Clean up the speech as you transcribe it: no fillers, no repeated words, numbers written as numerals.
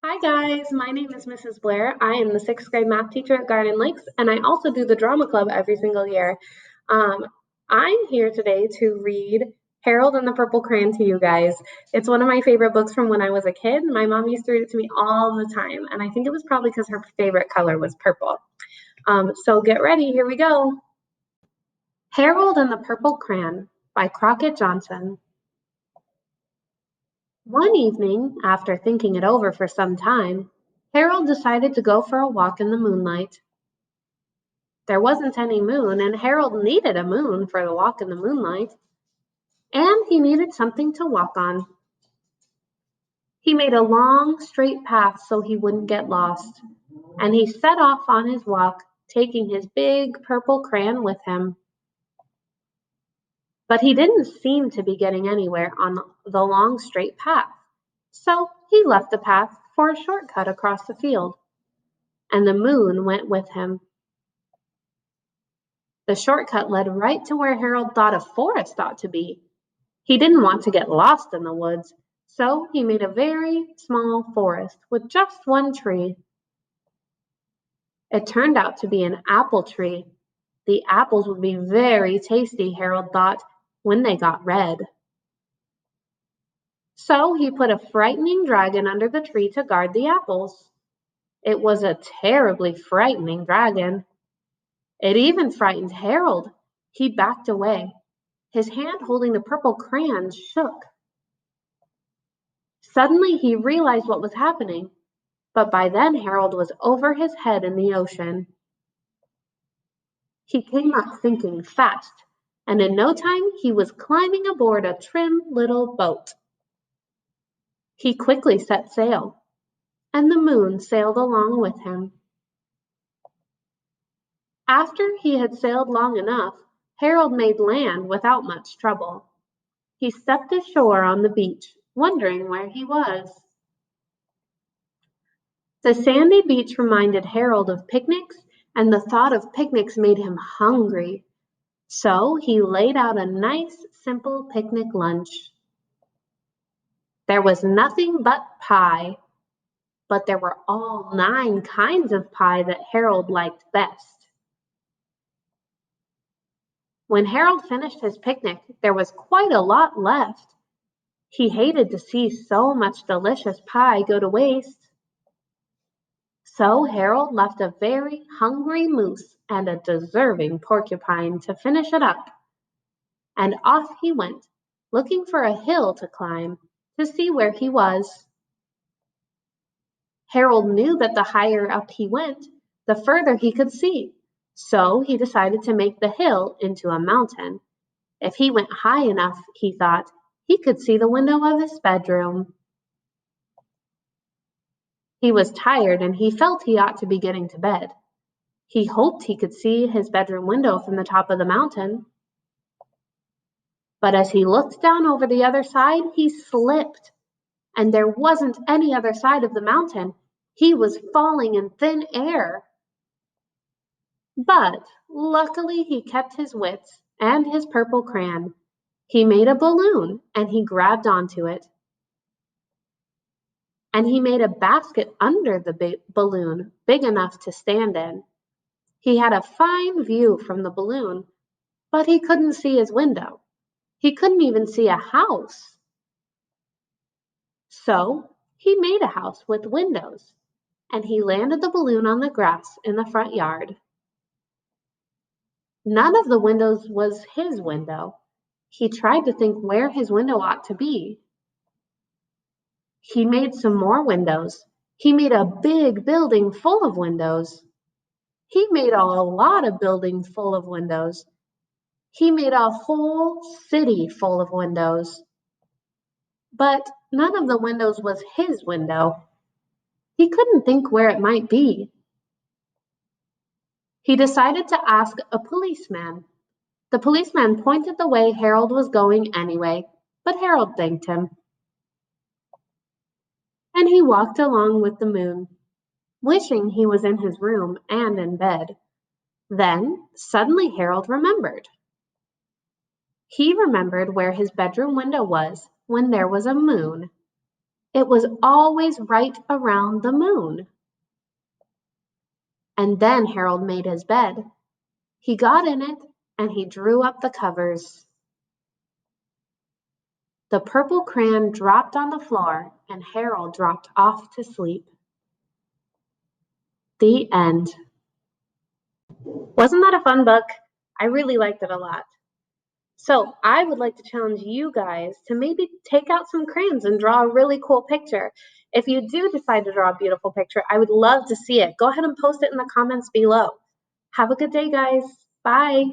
Hi guys, my name is Mrs. Blair. I am the sixth grade math teacher at Garden Lakes, and I also do the drama club every single year. Um, I'm here today to read Harold and the Purple Crayon to you guys. It's one of my favorite books from when I was a kid. My mom used to read it to me all the time, and I think it was probably because her favorite color was purple. So get ready, here we go. Harold and the Purple Crayon by Crockett Johnson. One evening, after thinking it over for some time, Harold decided to go for a walk in the moonlight. There wasn't any moon, and Harold needed a moon for the walk in the moonlight, and he needed something to walk on. He made a long, straight path so he wouldn't get lost, and he set off on his walk, taking his big purple crayon with him. But he didn't seem to be getting anywhere on the long, straight path, so he left the path for a shortcut across the field, and the moon went with him. The shortcut led right to where Harold thought a forest ought to be. He didn't want to get lost in the woods, so he made a very small forest with just one tree. It turned out to be an apple tree. The apples would be very tasty, Harold thought, when they got red. So he put a frightening dragon under the tree to guard the apples. It was a terribly frightening dragon. It even frightened Harold. He backed away. His hand holding the purple crayon shook. Suddenly he realized what was happening, but by then Harold was over his head in the ocean. He came up sinking fast, and in no time he was climbing aboard a trim little boat. He quickly set sail, and the moon sailed along with him. After he had sailed long enough, Harold made land without much trouble. He stepped ashore on the beach, wondering where he was. The sandy beach reminded Harold of picnics, and the thought of picnics made him hungry. So he laid out a nice, simple picnic lunch. There was nothing but pie, but there were all 9 kinds of pie that Harold liked best. When Harold finished his picnic, there was quite a lot left. He hated to see so much delicious pie go to waste. So Harold left a very hungry moose and a deserving porcupine to finish it up. And off he went, looking for a hill to climb to see where he was. Harold knew that the higher up he went, the further he could see. So he decided to make the hill into a mountain. If he went high enough, he thought, he could see the window of his bedroom. He was tired and he felt he ought to be getting to bed. He hoped he could see his bedroom window from the top of the mountain. But as he looked down over the other side, he slipped, and there wasn't any other side of the mountain. He was falling in thin air. But luckily he kept his wits and his purple crayon. He made a balloon and he grabbed onto it. And he made a basket under the balloon big enough to stand in. He had a fine view from the balloon, but he couldn't see his window. He couldn't even see a house. So he made a house with windows, and he landed the balloon on the grass in the front yard. None of the windows was his window. He tried to think where his window ought to be. He made some more windows. He made a big building full of windows. He made a lot of buildings full of windows. He made a whole city full of windows. But none of the windows was his window. He couldn't think where it might be. He decided to ask a policeman. The policeman pointed the way Harold was going anyway, but Harold thanked him. And he walked along with the moon, wishing he was in his room and in bed. Then, suddenly Harold remembered. He remembered where his bedroom window was when there was a moon. It was always right around the moon. And then Harold made his bed. He got in it and he drew up the covers. The purple crayon dropped on the floor and Harold dropped off to sleep. The end. Wasn't that a fun book? I really liked it a lot. So I would like to challenge you guys to maybe take out some crayons and draw a really cool picture. If you do decide to draw a beautiful picture, I would love to see it. Go ahead and post it in the comments below. Have a good day, guys. Bye.